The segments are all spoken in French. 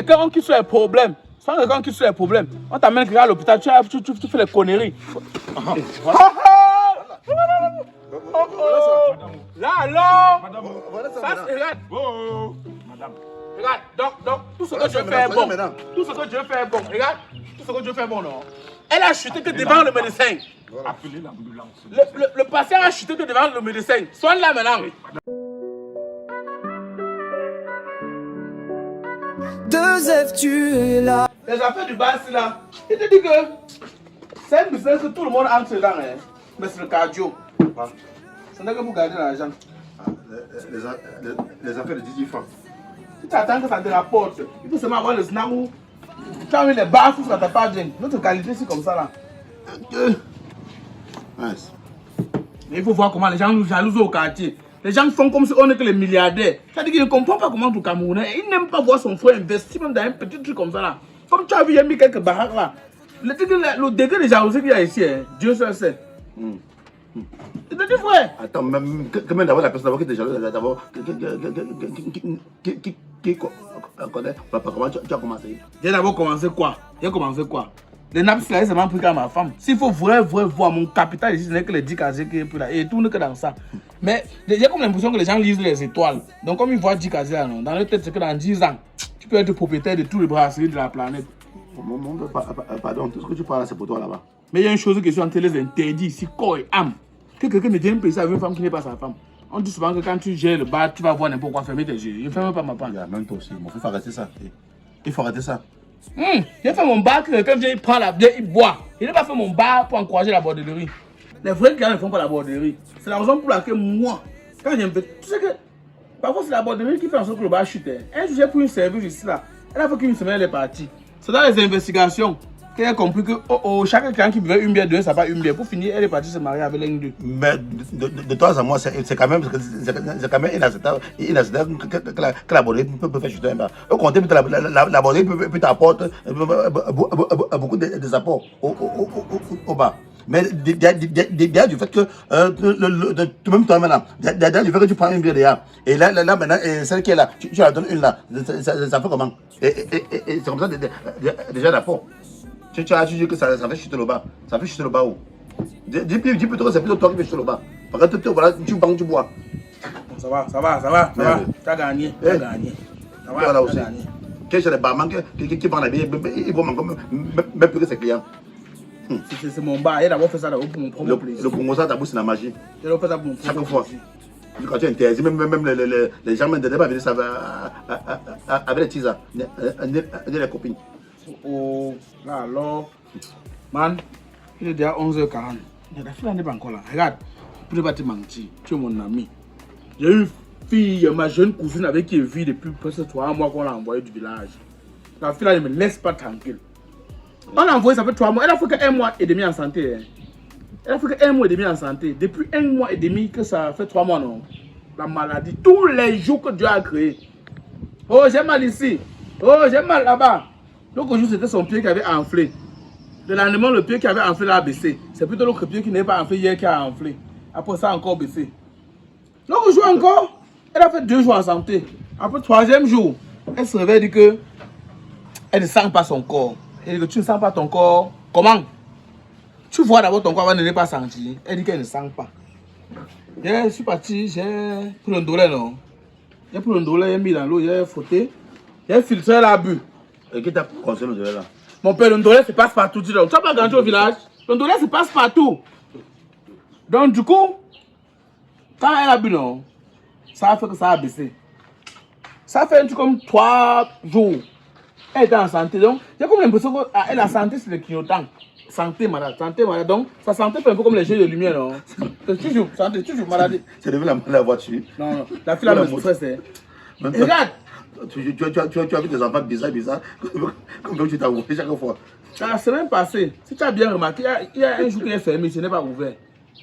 quelqu'un qui fait les problèmes. Sans quelqu'un qui fait les problèmes. On t'amène quelqu'un à l'hôpital, tu fais les conneries. Là alors, regarde. Regarde, donc, tout ce que je fais est bon. Tout ce que je fais est bon. Regarde, tout ce que je fais est bon, non. Elle a chuté que devant le médecin. Appelez l'ambulance. Le patient a chuté que devant le médecin. Soigne-la maintenant. Deux F, tu es là. Les affaires du bar, c'est là. Il te dit que c'est un business que tout le monde entre dedans, hein. Mais c'est le cardio. Ce n'est que pour garder l'argent. Les affaires de 18 francs. Si tu attends que ça te rapporte, il faut seulement avoir le snack où tu as mis les bars, ça t'a pas bien. Notre qualité, c'est comme ça là. Nice. Mais il faut voir comment les gens nous jalousent au quartier. Les gens font comme si on est que les milliardaires. C'est-à-dire qu'ils ne comprennent pas comment tout Camerounais. Ils n'aiment pas voir son frère investir même dans un petit truc comme ça là. Comme tu as vu, il y a mis quelques baraques là. Le degré de jalousie qu'il y a ici, hein, Dieu seul sait. C'est petit frère. Attends, même d'abord la personne d'abord qui était jalouse, d'abord qui connaît, comment tu as commencé? J'ai d'abord commencé quoi? Les nappes là, c'est vraiment pris qu'à ma femme. S'il faut voir mon capital ici, ce n'est que les 10 casiers qui est pris là. Et tout n'est que dans ça. Mais j'ai comme l'impression que les gens lisent les étoiles. Donc comme ils voient 10 casiers là, non, dans leur tête, c'est que dans 10 ans, tu peux être propriétaire de tous les brasseries de la planète. Pardon, tout ce que tu parles, c'est pour toi là-bas. Mais il y a une chose qui est en télé interdit ici, corps et âme. Que quelqu'un ne vienne payer ça avec une femme qui n'est pas sa femme. On dit souvent que quand tu gères le bar, tu vas voir n'importe quoi fermer tes yeux. Je ne ferme pas ma part. Même toi aussi, il faut arrêter ça. Il faut arrêter ça. J'ai fait mon bar que quelqu'un vient, il prend la bière, il boit. Il n'a pas fait mon bar pour encourager la bordellerie. Les vrais clients ne font pas la bordellerie. C'est la raison pour laquelle moi, quand j'aime faire, tu sais que parfois c'est la bordellerie qui fait en sorte que le bar chute. Un sujet pour une service ici là, elle a fait qu'une semaine elle est partie. C'est dans les investigations qu'elle a compris que chaque client qui buvait une bière donnait ça pas une bière. Pour finir, elle est partie se marier avec l'un d'eux. Mais de toi à moi, c'est quand même inacceptable que la bordellerie peut faire chuter un bar. Au contraire, la bordellerie peut t'apporter beaucoup de apports au bar. Mais derrière du fait que toi-même maintenant, derrière du fait que tu prends une bière derrière, et là maintenant, celle qui est là, tu la donnes une là, ça fait comment? Et c'est comme ça déjà l'apport. Tu dis que ça fait chuter le bas. Ça fait chuter le bas où? Dis plutôt que c'est plutôt toi qui fais chuter le bas. Parce que voilà, tu bois. Ça va. Tu as gagné. Ça va, là aussi. Quel est le barman qui prend la bière, il voit même plus que ses clients. C'est mon bar. Il a d'abord fait ça pour mon propre plaisir. Le promotion d'abord, c'est la magie. Il a fait ça pour mon propre plaisir. Quand tu interdis, même les gens ne devaient pas venir ça avec les tisas, les copines. Oh, là alors, man, il est déjà 11h40. La fille n'est pas encore là. Regarde, pour ne pas te mentir, tu es mon ami. J'ai une fille, ma jeune cousine avec qui je vis depuis presque 3 mois qu'on l'a envoyée du village. La fille là ne me laisse pas tranquille. On l'a envoyée, ça fait 3 mois. Elle a fait que 1 mois et demi en santé. Hein. Elle a fait que 1 mois et demi en santé. Depuis 1 mois et demi que ça fait 3 mois, non. La maladie, tous les jours que Dieu a créé. Oh, j'ai mal ici. Oh, j'ai mal là-bas. L'autre jour, c'était son pied qui avait enflé. Le lendemain, le pied qui avait enflé a baissé. C'est plutôt l'autre pied qui n'est pas enflé hier qui a enflé. Après ça, encore baissé. L'autre jour encore, elle a fait 2 jours en santé. Après le 3e jour, elle se réveille et dit que elle ne sent pas son corps. Elle dit que tu ne sens pas ton corps. Comment? Tu vois d'abord ton corps avant de ne pas sentir. Elle dit qu'elle ne sent pas. Je suis parti, j'ai pris un dollar, non? J'ai pris un dollar, j'ai mis dans l'eau, j'ai frotté. J'ai filtré la bu. Et qui t'a conseillé le dollar là? Mon père, le dollar se passe partout. Tu n'as pas grandi au village. Le dollar se passe partout. Donc du coup, quand elle a bu, non, ça a fait que ça a baissé. Ça fait un truc comme 3 jours. Elle était en santé. Donc, j'ai comme l'impression qu'elle a santé, c'est le clignotant. Santé malade. Donc, sa santé fait un peu comme les jeux de lumière, non? C'est toujours santé, toujours maladie. C'est devenu la voiture. Non, la fille là me stresse. Regarde! Tu as vu des enfants bizarres, comme tu t'as ouvert chaque fois. La semaine passée, si tu as bien remarqué, il y a un jour qui est fermé, ce n'est pas ouvert.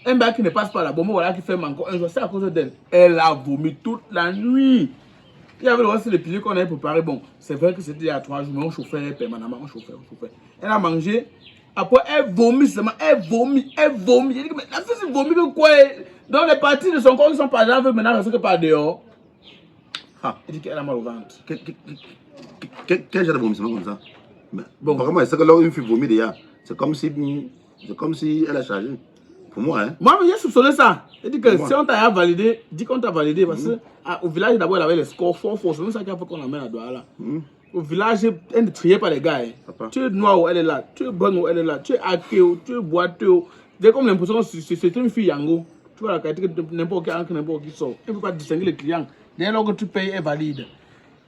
Un bac qui ne passe pas la bombe, voilà, qui ferme encore un jour, c'est à cause d'elle. Elle a vomi toute la nuit. Il y avait le reste des piliers qu'on avait préparé. Bon, c'est vrai que c'était il y a 3 jours, mais on chauffait permanemment, on chauffait. Elle a mangé. Après, elle vomit seulement, elle vomit. Elle dit que mais la fille se vomit que quoi? Donc les parties de son corps qui sont pas là, veut maintenant rester que par dehors. Elle dit qu'elle a mal au ventre. Quel genre de vomissement comme ça? Bon. Vraiment, c'est que là, une fille vomit déjà. C'est comme si elle a chargé. Pour moi, hein. Moi, j'ai soupçonné ça. Il dit que si on t'a validé, dis qu'on t'a validé parce que au village, d'abord, il avait les scores fort. C'est même ça qui a fait qu'on l'emmène à Douala. Au village, elle est triée par les gars. Tu es noir ou elle est là. Tu es bonne ou elle est là. Tu es athée, tu es boiteux. J'ai comme l'impression que c'est une fille yango. Tu vois la qualité que n'importe qui sort. Elle ne peut pas distinguer les clients. Dès lors que tu payes, elle valide.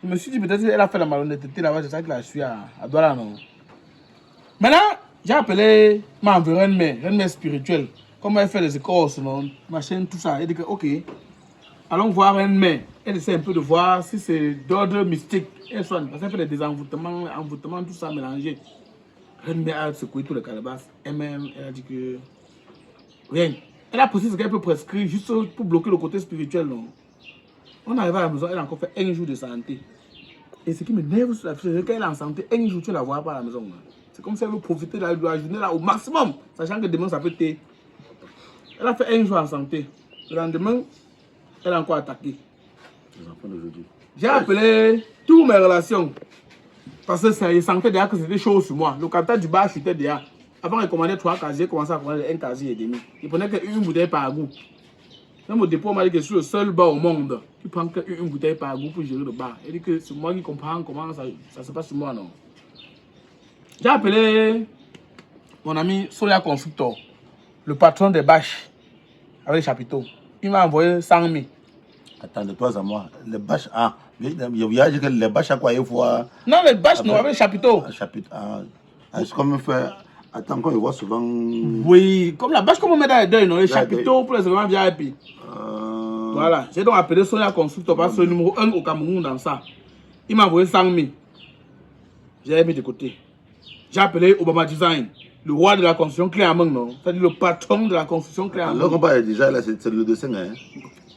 Je me suis dit peut-être qu'elle a fait la malhonnêteté là-bas, c'est ça qu'il a su à Douala, non. Maintenant, j'ai appelé ma reine-mère spirituelle. Comme elle fait les écorces, machin, tout ça. Elle dit que, ok, allons voir reine-mère. Elle essaie un peu de voir si c'est d'ordre mystique. Elle sonne, parce qu'elle fait des envoûtements, tout ça mélangé. Reine-mère a secoué tous les calebasses. Elle-même, elle a dit que rien. Elle a précisé ce qu'elle peut prescrire juste pour bloquer le côté spirituel, non. On arrive à la maison, elle a encore fait un jour de santé. Et ce qui me nerve sur la fille, c'est qu'elle est en santé, un jour tu ne la vois pas à la maison. C'est comme si elle veut profiter de la journée là au maximum, sachant que demain ça peut être. Elle a fait un jour en santé. Le lendemain, elle a encore attaqué. Les enfants d'aujourd'hui. J'ai appelé toutes mes relations. Parce que ça sentait déjà que c'était chaud sur moi. Le capitaine du bar chutait déjà. Avant, il commandait 3 casiers, il commençait à commander 1 casier et demi. Il prenait qu'une bouteille par goût. Même au dépôt, on m'a dit que je suis le seul bar au monde qui prend qu'une bouteille par goût pour gérer le bar. Il dit que c'est moi qui comprends comment ça se passe sur moi, non. J'ai appelé mon ami Soya Constructor, le patron des bâches, avec les chapiteaux. Il m'a envoyé 100 000. Attends, de toi à moi, les bâches, il y a que les bâches à quoi il faut. Non, les bâches, non, avec les chapiteaux. C'est comme faire. Attends, quand on voit souvent. Oui, comme la bâche comme on met dans les deuils, non, les chapiteaux pour les événements VIP. Voilà, j'ai donc appelé Sonia Constructor parce que c'est le numéro 1 au Cameroun dans ça. Il m'a envoyé 100 000. J'ai mis de côté. J'ai appelé Obama Design, le roi de la construction clé en main, non. C'est-à-dire le patron de la construction clé en main. Alors qu'on parle déjà là, c'est le dessin, hein.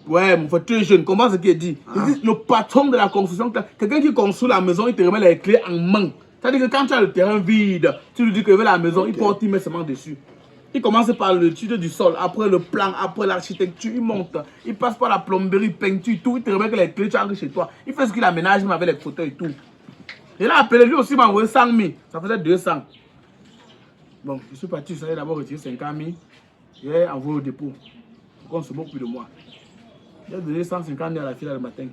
Ouais, mon frère, tu es jeune, comment c'est qu'il dit? Il dit le patron de la construction, quelqu'un qui construit la maison, il te remet les clés en main. C'est-à-dire que quand tu as le terrain vide, tu lui dis que veut la maison, il porte, il met ses mains dessus. Il commence par l'étude du sol, après le plan, après l'architecture, il monte. Il passe par la plomberie, peinture, tout. Il te remet que les clés, tu arrives chez toi. Il fait ce qu'il aménage, même avec les fauteuils et tout. Il a appelé, lui aussi m'a envoyé 100 000. Ça faisait 200. Bon, je suis parti, ça d'abord retirer 50 000. J'ai envoyé au dépôt. Pour qu'on se moque plus de moi. J'ai donné 150 000 à la fille le matin.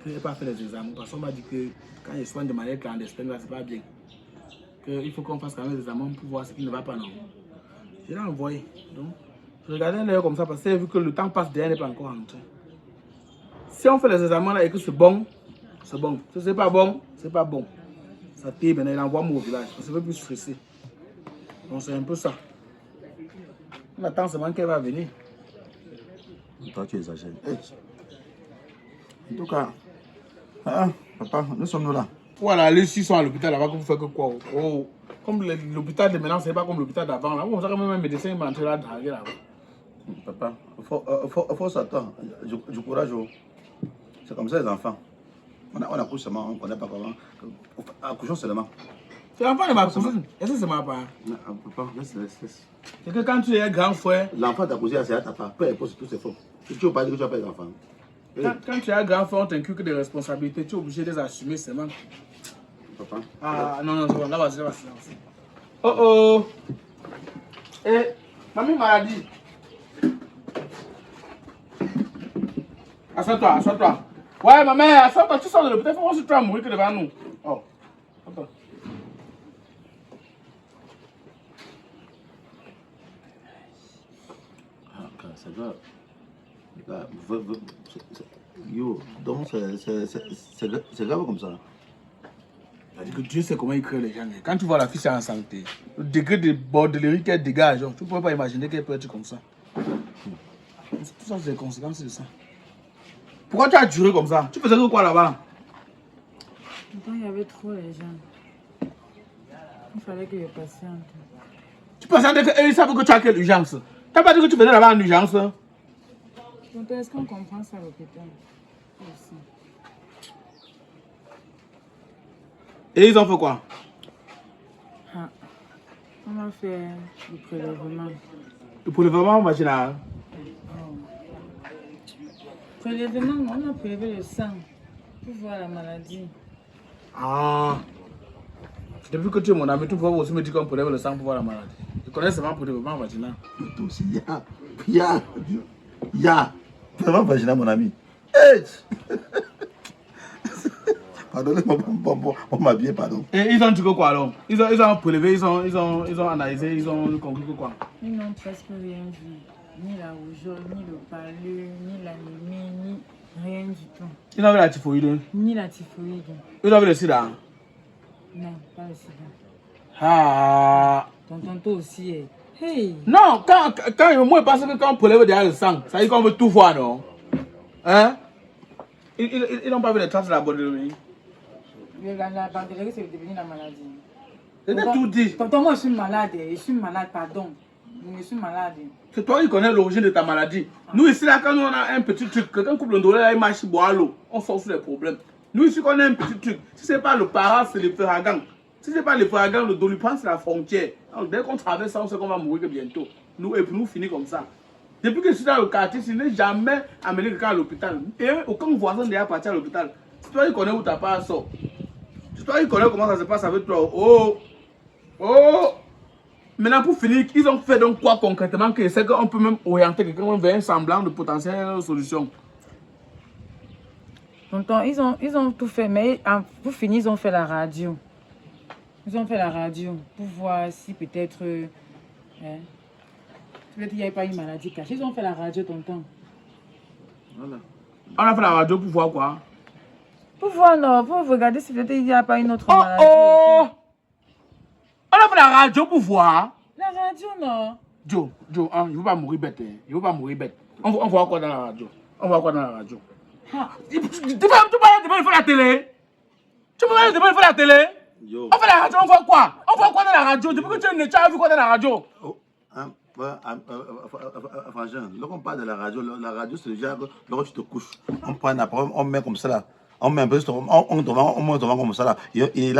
Je n'ai pas fait les examens. Parce qu'on m'a dit que quand il soigne de manière clandestine, là, c'est pas bien. Il faut qu'on fasse quand même des examens pour voir ce qui ne va pas, non. Je l'ai envoyé. Donc, je regardais l'heure comme ça parce que j'ai vu que le temps passe derrière, n'est pas encore rentré. Si on fait les examens là et que c'est bon, c'est bon. Si c'est pas bon, c'est pas bon. Ça t'est maintenant, il envoie moi au village. Parce que je veux plus stresser. Donc c'est un peu ça. On attend seulement qu'elle va venir. Toi, tu exagères. En tout cas, papa, nous sommes là. Voilà, les 6 sont à l'hôpital là-bas, vous faites que quoi? Oh. Comme l'hôpital de maintenant, c'est pas comme l'hôpital d'avant. Là, on sait que même un médecin va entrer là, draguer là-bas. Papa, il faut s'attendre. Du courage. C'est comme ça les enfants. On accouche seulement, on ne connaît pas comment. Accouchons seulement. C'est l'enfant de ma cousine. Est-ce que c'est ma part? Papa, laisse. C'est que quand tu es un grand frère. L'enfant t'a cousine, c'est à ta part. Peu importe, tout c'est faux. Tu ne veux pas dire que tu n'as pas d'enfant. Quand tu es un grand frère, on t'inculque des responsabilités. Tu es obligé de les assumer seulement. Papa. Non, c'est bon, là, vas-y. Oh. Eh, mamie m'a dit. Assois-toi. Ouais, maman, assois-toi, tu sors de l'hôpital, il faut voir si tu vas mourir que devant nous. Oh, attends. C'est grave. Yo, donc c'est grave comme ça. C'est-à-dire que Dieu sait comment il crée les gens. Quand tu vois la fille c'est en santé, le degré de bordellerie qu'elle dégage, tu ne peux pas imaginer qu'elle peut être comme ça. Tout ça, c'est les conséquences de ça. Pourquoi tu as duré comme ça? Tu faisais quoi là-bas? Il y avait trop les gens. Il fallait que je patiente. Tu patientes qu'ils savent que tu as quelle urgence? Tu n'as pas dit que tu faisais là-bas en urgence? Donc est-ce qu'on comprend ça à l'hôpital? Et ils ont fait quoi? On a fait le prélèvement. Le prélèvement vaginal? Prélèvement, on a prélevé le sang pour voir la maladie. Ah. Depuis que tu es mon ami, tu peux aussi me dire qu'on prélève le sang pour voir la maladie. Tu connais seulement pour le développement vaginal. Toi aussi, ya. Vraiment vaginal, mon ami. Hey! Pardonnez-moi pour m'habiller, pardon. Et ils ont dit que quoi alors? Ils ont prélevé, ils ont analysé, ils ont conclu que quoi? Ils n'ont presque rien vu. Ni la rougeole, ni le palud, ni l'anémie, ni rien du tout. Ils ont vu la typhoïde. Ni la typhoïde. Ils ont vu le sida. Non, pas le sida. Ah. Tonton, toi aussi, eh. Hey! Non, moi je pense que quand on prélève derrière le sang, ça dit qu'on veut tout voir, non? Hein? Ils n'ont pas vu les traces de la borderie. La banderie, c'est devenu la maladie. C'était tout dit. Tonton, moi je suis malade, pardon. Je suis malade. C'est toi qui connais l'origine de ta maladie. Nous ici, là, quand on a un petit truc, quelqu'un coupe le dos, là, il marche, boit l'eau, on sort sur les problèmes. Nous ici, quand on a un petit truc, si ce n'est pas le para, c'est le feragan. Si ce n'est pas le feragan, le dolipan, c'est la frontière. Donc, dès qu'on traverse ça, on sait qu'on va mourir bientôt. Nous, et puis nous, finir comme ça. Depuis que je suis dans le quartier, je n'ai jamais amené quelqu'un à l'hôpital. Et aucun voisin n'est parti à l'hôpital. Si toi, il connaît où ta part sort. Si toi, il connaît comment ça se passe avec toi. Oh! Maintenant, pour finir, ils ont fait donc quoi concrètement que c'est qu'on peut même orienter quelqu'un vers un semblant de potentielle solution. Tonton, ils ont tout fait, mais pour finir, ils ont fait la radio. Ils ont fait la radio pour voir si peut-être peut-être il n'y avait pas une maladie cachée. Ils ont fait la radio, tonton. Voilà. On a fait la radio pour voir quoi? Pour voir, non, pour regarder si peut-être il n'y a pas une autre maladie. On a fait la radio pour voir. La radio, non. Joe, hein, il ne faut pas mourir bête. Hein. Il ne faut pas mourir bête. On voit quoi dans la radio? On voit quoi dans la radio? Ah. Tu peux pas faire la télé? Tu peux pas faire la télé? Yo. On fait la radio, on voit quoi? On voit quoi dans la radio? Depuis que tu as vu quoi dans la radio? Oh, hein, Frangin, lorsqu'on parle de la radio c'est déjà lorsque tu te couches. On prend un appareil, on met comme ça là. On met un peu, on devant comme ça là. Il y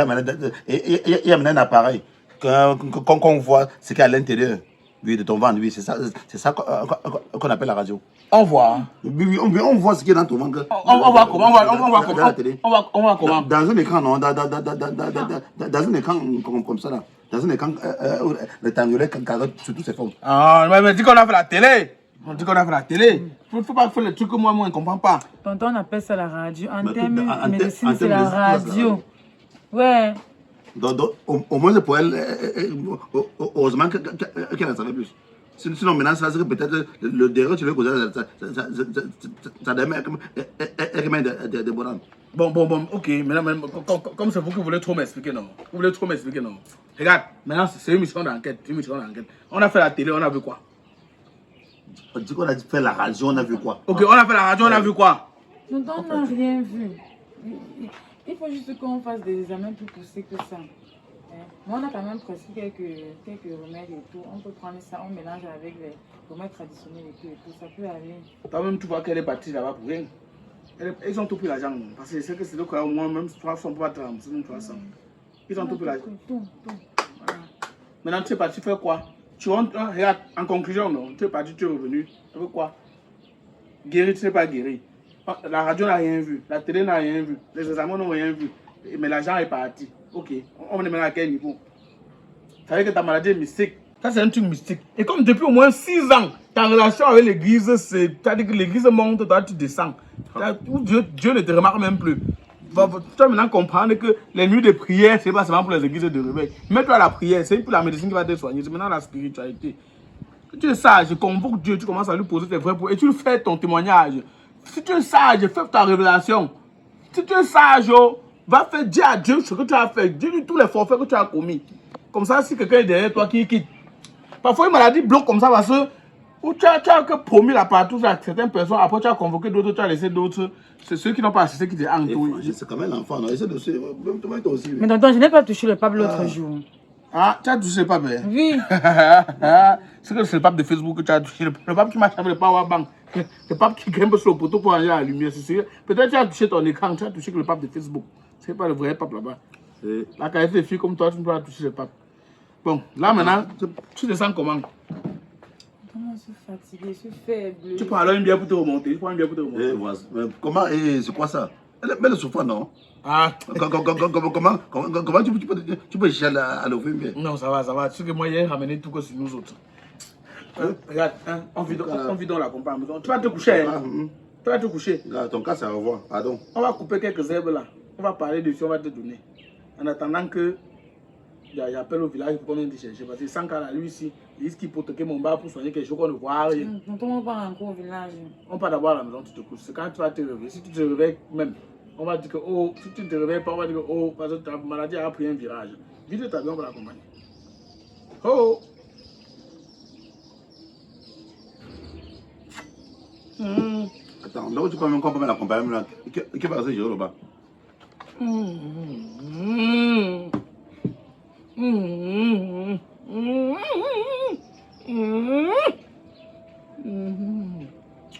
a maintenant un appareil qu'on voit ce qu'il y a à l'intérieur de ton ventre. Oui, c'est ça qu'on appelle la radio. On voit. Oui, on voit ce qui est dans ton ventre. On voit comment? On voit comment? Dans un écran, non, dans un écran comme ça là. Dans un écran rectangulaire sur toutes ses formes. Ah, mais dis qu'on a fait la télé. On dit qu'on a fait la télé. Il ne faut pas faire le truc que moi, je ne comprends pas. Tonton, on appelle ça la radio. En Mais termes en médecine, c'est termes la de- radio. Ouais. Donc, au moins, pour elle, heureusement qu'elle en savait plus. Sinon, maintenant, ça serait peut-être le derrière, tu veux causer ça demet des bonhommes. Bon, ok. Maintenant, comme c'est vous qui voulez trop m'expliquer, non? Vous voulez trop m'expliquer, non? Regarde, maintenant, c'est une mission d'enquête. On a fait la télé, on a vu quoi? On dit qu'on a fait la radio, on a vu quoi? Ok, on a fait la radio, on a vu quoi? Tonton, on n'a rien vu. Il faut juste qu'on fasse des examens plus poussés que ça. Mais on a quand même presque quelques remèdes et tout. On peut prendre ça, on mélange avec les remèdes traditionnels et tout. Ça peut aller. Toi-même, tu vois qu'elle est partie là-bas pour rien. Ils ont tout pris l'argent. Parce que c'est que c'est le cas, moi, même 300 pas 30, c'est même 300. Ils ont tout pris l'argent. Tout. Voilà. Maintenant, tu es parti faire quoi? Tu rentres, regarde, en conclusion, non? Tu es parti, tu es revenu. Tu veux quoi? Guéri, tu n'es pas guéri. La radio n'a rien vu, la télé n'a rien vu, les examens n'ont rien vu. Mais l'argent est parti. Ok, on est maintenant à quel niveau? Ça veut dire que ta maladie est mystique. Ça, c'est un truc mystique. Et comme depuis au moins 6 ans, ta relation avec l'église, c'est-à-dire que l'église monte, toi tu descends. Dieu ne te remarque même plus. Tu vas maintenant comprendre que les nuits de prière, ce n'est pas seulement pour les églises de réveil. Mets-toi à la prière, c'est pour la médecine qui va te soigner. C'est maintenant la spiritualité. Si tu es sage, convoque Dieu, tu commences à lui poser tes vrais problèmes et tu fais ton témoignage. Si tu es sage, fais ta révélation. Si tu es sage, va faire dire à Dieu ce que tu as fait. Dis-lui tous les forfaits que tu as commis. Comme ça, si quelqu'un est derrière toi qui quitte. Parfois, une maladie bloque comme ça parce que tu as que promis la partout à certaines personnes. Après, tu as convoqué d'autres, tu as laissé d'autres. C'est ceux qui n'ont pas assisté qui te hantent. C'est quand même l'enfant, non? Essaie de se. Même toi aussi. Mais tonton, je n'ai pas touché le pape l'autre jour. Ah, tu as touché le pape, hein? Oui. C'est que c'est le pape de Facebook que tu as touché. Le pape qui marche avec le power bank. Le pape qui grimpe sur le poteau pour aller à la lumière. Peut-être tu as touché ton écran, tu as touché que le pape de Facebook. C'est pas le vrai pape là-bas. La qualité de fille comme toi, tu ne peux pas toucher le pape. Bon, là maintenant, tu te sens comment? Comment je suis fatiguée, je suis faible. Tu prends alors une bière pour te remonter. Tu prends une bière pour te remonter. Comment? C'est quoi ça? Mais le souffle, non. Ah. Comment tu peux chercher à l'ouvrir bien? Non, ça va, ça va. Tu sais que moi, j'ai ramené tout que sur nous autres. Regarde, hein, on vit dans la campagne. Tu vas te coucher. Hein? Tu vas te coucher. Regarde, ton cas, c'est à revoir. Pardon. On va couper quelques herbes là. On va parler dessus, on va te donner. En attendant que j'appelle au village pour qu'on vienne te chercher. Parce que sans cas là, lui ici, il dit qu'il peut toquer mon bar pour soigner quelque chose qu'on ne voit rien. On part encore au village. On part d'abord à la maison, tu te couches. C'est quand tu vas te réveiller. Si tu te réveilles même, on va dire que oh, si tu ne te réveilles pas, on va dire que oh, parce que ta maladie a pris un virage. Vite ta vie, on va l'accompagner. Oh! Attends, là où tu peux même comprendre la compagnie, là, qui va rester gérer là-bas?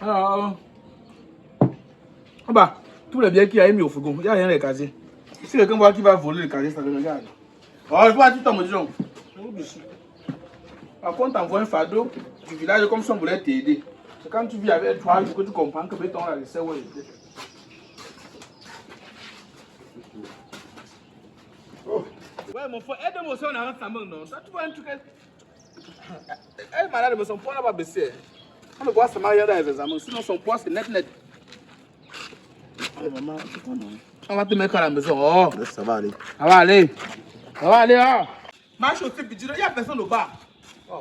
Alors, ah bah, tous les biens qu'il y a mis au frigo, il n'y a rien de casier. Si quelqu'un voit qui va voler le casier, ça le regarde. Oh, je vois tout le temps, mon disons. Par contre, t'envoies un fardeau du village comme si on voulait t'aider. C'est quand tu vis avec toi que tu comprends que béton là, c'est où il est. Ouais, mon frère, aide-moi aussi, on arrête sa main, non? Tu vois un truc. Elle est malade, mais son poids n'a pas baissé. On le voit seulement hier dans les examens, sinon son poids c'est net. Oh, maman, on va te mettre à la maison. Oh. Ça va aller. Ça va aller. Ça va aller, hein. Marche au type, il n'y a personne au bar. Oh.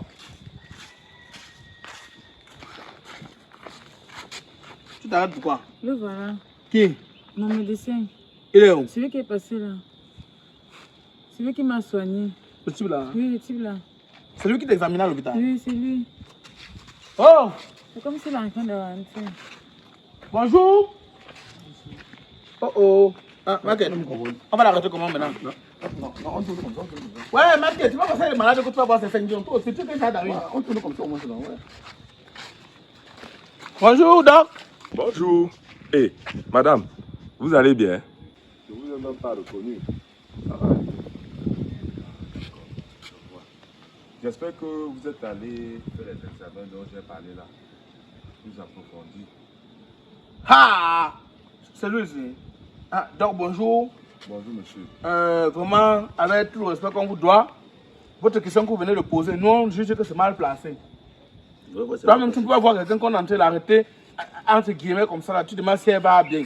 Tu t'arrêtes pourquoi? Le voilà. Qui? Mon médecin. Il est où? Celui qui est passé là. Celui qui m'a soigné. Le type là? Oui, le type là. C'est lui qui t'examine à l'hôpital? Oui, c'est lui. Oh! C'est comme s'il est en train de rentrer. Bonjour! Oh oh! Ah, Marquette, on va l'arrêter comment maintenant? Non, on tourne comme ça. Ouais, Marquette, tu vas passer les malades que tu vas voir ces 5 jours. Toi, c'est tout que ça d'arriver. On tourne comme ça, au moins, c'est là, ouais. Bonjour, doc. Bonjour. Eh, madame, vous allez bien? Je ne vous ai même pas reconnu. J'espère que vous êtes allé faire les examens dont j'ai parlé là. Plus approfondis. Ah! C'est lui ici. Ah, donc bonjour. Bonjour, monsieur. Vraiment, avec tout le respect qu'on vous doit, votre question que vous venez de poser, nous on juge que c'est mal placé. Toi-même, tu peux voir quelqu'un qu'on est en train d'arrêter, entre guillemets, comme ça, là, tu demandes si elle va bien.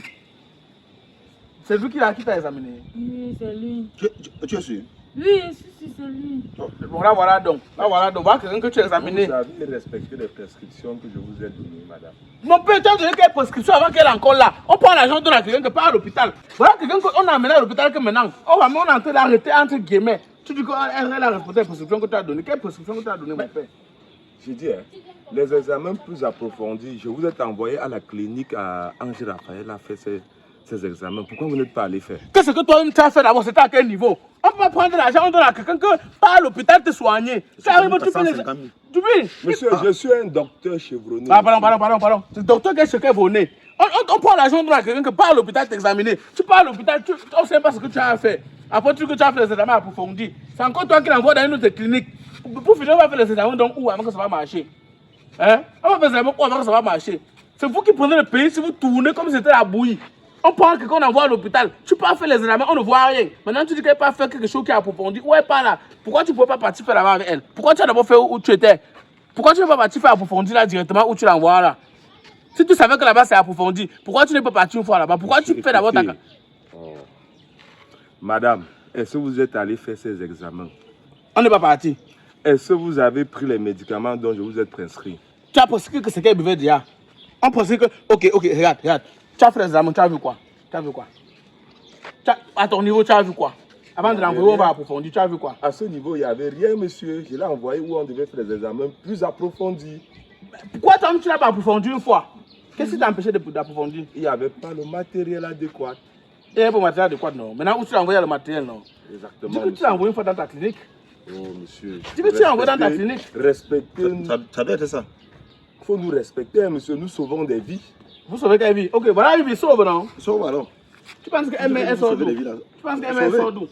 C'est lui qui t'a examiné. Oui, c'est lui. Tu es sûr? Oui, si, c'est lui. Bon, là voilà donc. Voilà quelqu'un que tu as examiné. Vous avez respecté les prescriptions que je vous ai données, madame. Mon père, tu as donné quelle prescription avant qu'elle est encore là. On prend l'argent, on donne à quelqu'un qui part à l'hôpital. Voilà quelqu'un qu'on a amené à l'hôpital que maintenant, on est en train d'arrêter entre guillemets. Tu dis qu'elle a respecté la prescription que tu as donnée. Quelle prescription que tu as donnée, mon père? J'ai dit, hein, les examens plus approfondis, je vous ai envoyé à la clinique à Angers Raphaël à faire ces examens. Pourquoi vous n'êtes pas allé faire? Qu'est-ce que toi-même tu as fait d'abord? C'était à quel niveau? On peut pas prendre l'argent, on donne à quelqu'un que part à l'hôpital te soigner. Tu arrives, tu fais les... Tu vis? Monsieur, je suis un docteur chevronné. Ah, pardon. C'est le docteur qui est chevronné. On prend l'argent, on donne à quelqu'un que part à l'hôpital t'examiner. Tu pars à l'hôpital, on ne sait pas ce que tu as fait. Après tout que tu as fait les examens approfondis, c'est encore toi qui l'envoie dans une autre clinique. Pour finir, on va faire les examens donc où avant que ça va marcher? Hein? On va faire les examens où avant que ça va marcher? C'est vous qui prenez le pays si vous tournez comme si c'était la bouillie. On prend quelqu'un, on envoie à l'hôpital. Tu peux faire les examens, on ne voit rien. Maintenant, tu dis qu'elle peut pas faire quelque chose qui est approfondi. Où elle part là? Pourquoi tu ne peux pas partir faire là-bas avec elle? Pourquoi tu as d'abord fait où tu étais? Pourquoi tu ne peux pas partir faire approfondi là directement où tu l'envoies là? Si tu savais que là-bas c'est approfondi, pourquoi tu ne peux pas partir une fois là-bas? Pourquoi tu fais d'abord ta... Oh. Madame, est-ce que vous êtes allé faire ces examens? On n'est pas parti. Est-ce que vous avez pris les médicaments dont je vous ai prescrit? Tu as prescrit que c'est qu'elle buvait déjà. On prescrit que... Ok, regarde. Tu as fait les examens, tu as vu quoi? À ton niveau, tu as vu quoi? Avant de l'envoyer, on va approfondir, tu as vu quoi? À ce niveau, il n'y avait rien, monsieur. Je l'ai envoyé où on devait faire les examens plus approfondis. Pourquoi tu n'as pas approfondi une fois? Qu'est-ce qui t'a empêché d'approfondir? Il n'y avait pas le matériel adéquat. Il n'y avait pas le matériel adéquat, non. Maintenant, où tu l'as envoyé le matériel, non? Exactement. Dis que tu l'as envoyé une fois dans ta clinique. Oh, monsieur. Dis que tu l'as envoyé dans ta clinique. Respectez. Ça doit être ça. Il faut nous respecter, monsieur. Nous sauvons des vies. Vous sauvez quelle vie? Ok, voilà une vie sauve, non? Sauve alors. Tu penses qu'elle met sort d'où? Tu penses qu'elle met sort d'où?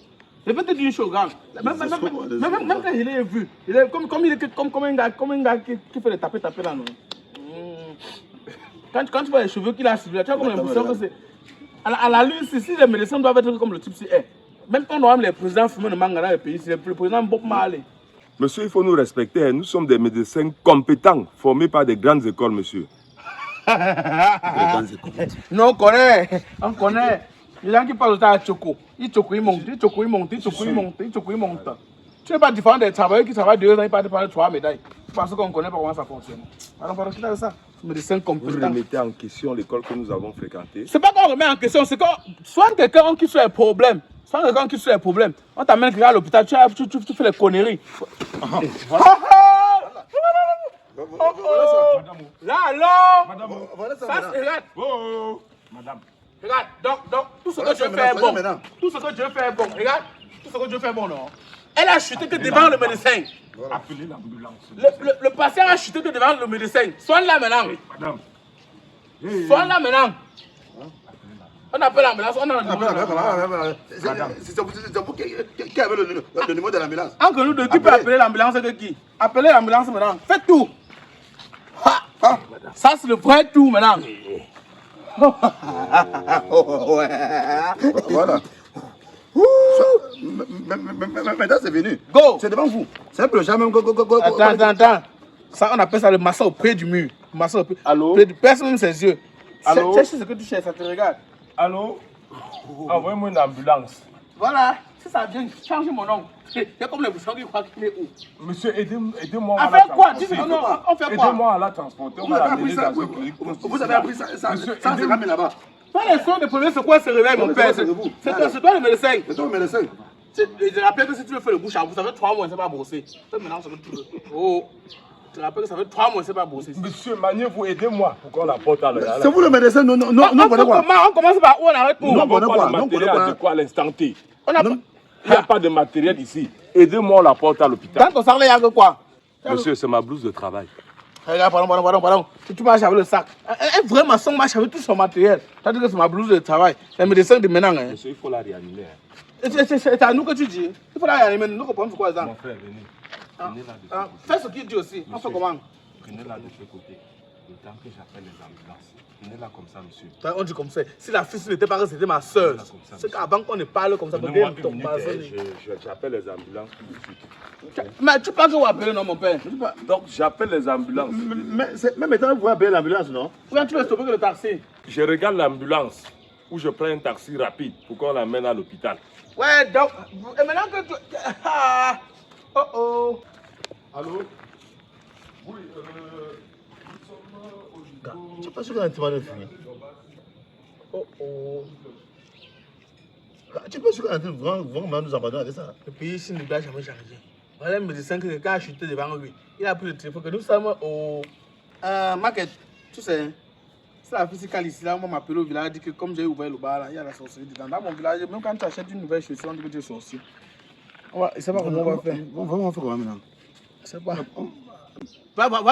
Je vais te dire une chose, regarde. Même quand je l'ai vu, il est comme un gars qui fait les taper là, non? Quand tu vois les cheveux qu'il a suivis, tu as comme l'impression que c'est... À la lutte, si les médecins doivent être comme le type C, même quand on a les présidents fumés de manga dans le pays, c'est le président Bob Marley. Monsieur, il faut nous respecter. Nous sommes des médecins compétents, formés par des grandes écoles, monsieur. Non, on connaît. Les gens qui parlent de ça, Choco. Ils choco, ils montent, ils choco, ils montent, ils choco, ils montent, ils choco, ils montent. Tu n'es pas différent des travailleurs qui travaillent 2 ans, ils partent de 3 médailles. Parce qu'on ne connaît pas comment ça fonctionne. Alors, qui a ça? Médecin Vous compétent. remettez en question l'école que nous avons fréquentée. C'est pas qu'on remet en question, c'est que soit quelqu'un qui fait les problèmes, soit quelqu'un qui fait les problèmes, on t'amène quelqu'un à l'hôpital, tu fais les conneries. Là, alors, ça, regarde. Madame. Regarde, donc, tout ce que je fais est bon. Tout ce que je fais est bon. Regarde, tout ce que je fais est bon, non. Elle a chuté que devant le médecin. Appelez l'ambulance. Le patient a chuté que devant le médecin. Soigne-la maintenant. Madame. Soigne-la maintenant. On appelle l'ambulance, on a le numéro de l'ambulance. C'est vous qui avez le numéro de l'ambulance. Entre nous deux, qui peut appeler l'ambulance de qui? Appelez l'ambulance maintenant. Faites tout. Ça, c'est le vrai tout maintenant. Voilà. Maintenant, c'est venu. Go. C'est devant vous. C'est un peu le jamais. Attends. Ça, on appelle ça le massage au pied du mur. Massage au pied. Allô? Personne même ses yeux. Allô? Cherche ce que tu cherches, ça te regarde. Allô? Envoyez-moi une ambulance. Voilà. Si ça vient, change mon nom. C'est comme les bouchons qui croient qu'il est où. Monsieur, aidez-moi À à la faire quoi? transporter. Dis-moi, non, on fait quoi? Aidez-moi à la transporter. On va l'amener dans une clinique. Vous avez appris ça, c'est ramené là-bas. Pas les soins de premier secours se réveillent, mon père. C'est toi le médecin. C'est toi le médecin. Je rappelle que si tu veux faire le bouche à vous, ça fait 3 mois, c'est pas brosser. Maintenant, ça fait tout. Oh. Je rappelle que ça fait 3 mois, c'est pas brosser. Monsieur, maniez-vous, aidez-moi pour qu'on la porte à l'heure. C'est vous le médecin, non, On commence par où on arrête où? Nous Non, n'avons on pas a de matériel adéquat à l'instant T. On a Il n'y a pas de matériel ici. Aidez-moi, on la porte à l'hôpital. dans ton sac, il y a que quoi? Monsieur, c'est ma blouse de travail. Regarde, pardon. Tu marches avec le sac. Un vrai maçon marche avec tout son matériel. Tu as dit que c'est ma blouse de travail. Les médecins de maintenant. Monsieur, il faut la réanimer. C'est à nous que tu dis. Il faut la réanimer. Nous comprenons quoi ça. Mon frère, venez. Venez là de ce côté. Fais ce qu'il dit aussi. On fait comment? Venez là de ce côté. Le temps que j'appelle les ambulances. Venez là comme ça, monsieur. On dit comme ça. Si la fille n'était pas que c'était ma soeur. C'est qu'avant qu'on ne parle comme ça. Donnez-moi une minute, j'appelle les ambulances tout de suite. Mais tu penses qu'on va appeler non, mon père? Donc, j'appelle les ambulances. Mais maintenant, vous appeler l'ambulance, non? Pourquoi tu veux stopper que le taxi? Je regarde l'ambulance ou je prends un taxi rapide pour qu'on l'amène à l'hôpital. Ouais, donc. Et maintenant que tu. Oh. Allô? Oui, tu sais pas ce qu'on a demandé de finir. Oh. Tu penses qu'on a vraiment nous abandonner avec ça? Le pays ici ne doit jamais changer. Voilà le médecin que quand a chuté devant lui, il a pris le téléphone que nous sommes au. Market, tu sais. C'est la physique ici, là, on m'a appelé au village, a dit que comme j'ai ouvert le bar, là, il y a la sorcellerie dedans. Dans mon village, même quand tu achètes une nouvelle chaussure, on dit que tu es sorcier. Il ne sait pas comment on va faire. On fait comment maintenant? Je sais pas.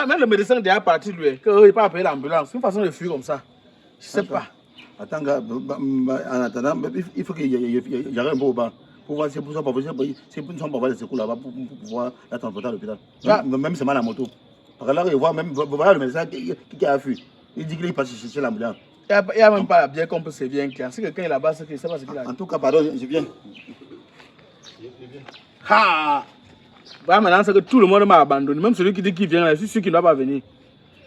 Même le médecin est déjà parti, lui, qu'il ne peut pas appeler l'ambulance. C'est une façon de fuir comme ça. Je sais pas. Attends, en attendant, il faut qu'il y ait un beau bar. Pour voir si nous sommes pas voir les secours là-bas pour pouvoir la transporter à l'hôpital. Même c'est mal à la moto. Parce que là, il voit même voilà le médecin qui a fui. Il dit qu'il passe chez l'ambulance. Il n'y a même pas la bière qu'on peut servir un client. Si quelqu'un est là-bas, c'est qu'il ne sait pas ce qu'il a. En tout cas, pardon, je viens. Voilà, maintenant, c'est que tout le monde m'a abandonné. Même celui qui dit qu'il vient là, je suis sûr qu'il ne doit pas venir.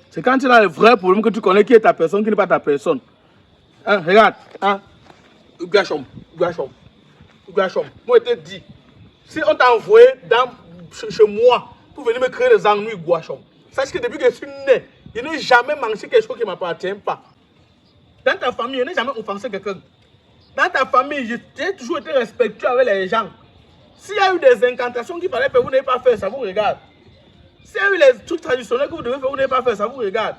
C'est quand tu as le vrai problème que tu connais qui est ta personne, qui n'est pas ta personne. Hein, regarde, Gachom. Moi, je te dis, si on t'a envoyé chez moi pour venir me créer des ennuis, Gachom, sache que depuis que je suis né, je n'ai jamais mangé quelque chose qui ne m'appartient pas. Dans ta famille, je n'ai jamais offensé quelqu'un. Dans ta famille, j'ai toujours été respectueux avec les gens. S'il y a eu des incantations qu'il fallait faire, vous n'avez pas fait, ça vous regarde. S'il y a eu les trucs traditionnels que vous devez faire, vous n'avez pas fait, ça vous regarde.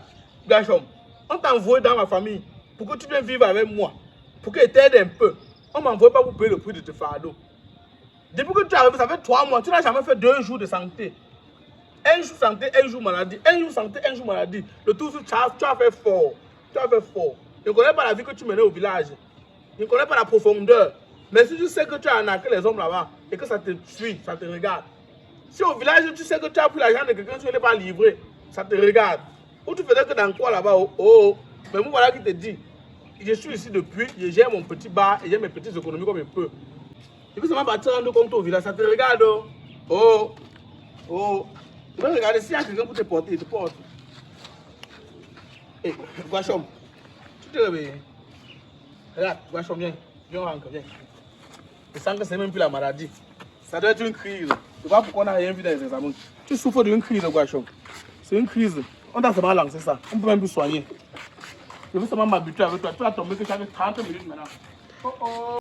Gachom, on t'a envoyé dans ma famille pour que tu viennes vivre avec moi, pour que je t'aide un peu. On ne m'envoie pas pour payer le prix de tes fardeaux. Depuis que tu es arrivé, ça fait 3 mois, tu n'as jamais fait 2 jours de santé. 1 jour santé, 1 jour maladie. 1 jour santé, 1 jour maladie. Le tout, tu as fait fort. Je ne connais pas la vie que tu menais au village. Je ne connais pas la profondeur. Mais si tu sais que tu as arnaqué les hommes là-bas et que ça te suit, ça te regarde. Si au village, tu sais que tu as pris l'argent de quelqu'un, tu ne l'as pas livré, ça te regarde. Ou tu faisais que dans quoi là-bas, Mais moi voilà qui te dit. je suis ici depuis, je gère mon petit bar et j'ai mes petites économies comme je peux. Et puis ça m'a battu rendre compte au village, ça te regarde. Oh, oh. Tu vas regarder s'il y a quelqu'un pour te porter, il te porte. Hé, Guachom, tu te réveilles. Regarde, Guachom, viens, viens, viens. Je sens que c'est même plus la maladie. Ça doit être une crise. Tu vois pourquoi on n'a rien vu dans les examens. Tu souffres d'une crise, Guachom. C'est une crise. On doit seulement lancer ça. On ne peut même plus soigner. Je veux seulement m'habituer avec toi. Tu vas tomber que tu as 30 minutes maintenant. Oh oh.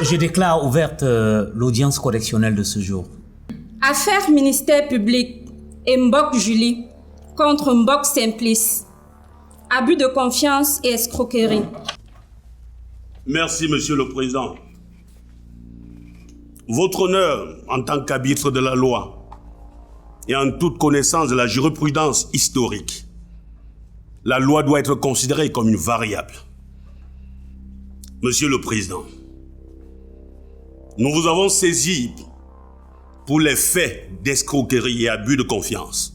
Je déclare ouverte l'audience correctionnelle de ce jour. Affaire ministère public et Mbok Julie contre Mbok Simplice. Abus de confiance et escroquerie. Merci, Monsieur le Président. Votre honneur, en tant qu'arbitre de la loi et en toute connaissance de la jurisprudence historique, la loi doit être considérée comme une variable. Monsieur le Président, nous vous avons saisi pour les faits d'escroquerie et abus de confiance.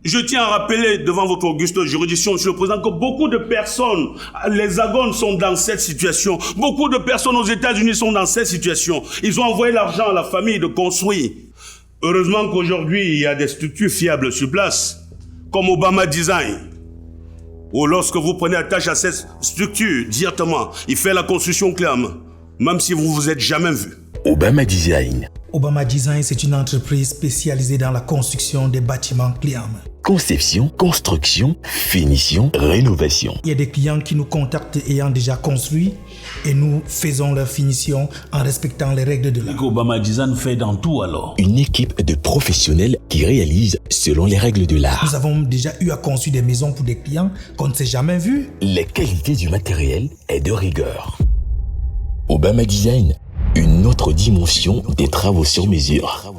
Je tiens à rappeler devant votre auguste juridiction, Monsieur le Président, que beaucoup de personnes, les Hexagones sont dans cette situation. Beaucoup de personnes aux États-Unis sont dans cette situation. Ils ont envoyé l'argent à la famille de construire. Heureusement qu'aujourd'hui, il y a des structures fiables sur place, comme Obama Design. Ou lorsque vous prenez attache à cette structure directement, il fait la construction clairement, même si vous ne vous êtes jamais vu. Obama Design. Obama Design, c'est une entreprise spécialisée dans la construction des bâtiments clients. Conception, construction, finition, rénovation. Il y a des clients qui nous contactent ayant déjà construit et nous faisons leur finition en respectant les règles de l'art. Obama Design fait dans tout alors. Une équipe de professionnels qui réalise selon les règles de l'art. Nous avons déjà eu à construire des maisons pour des clients qu'on ne s'est jamais vus. La qualité du matériel est de rigueur. Obama Design, une autre dimension des travaux sur mesure.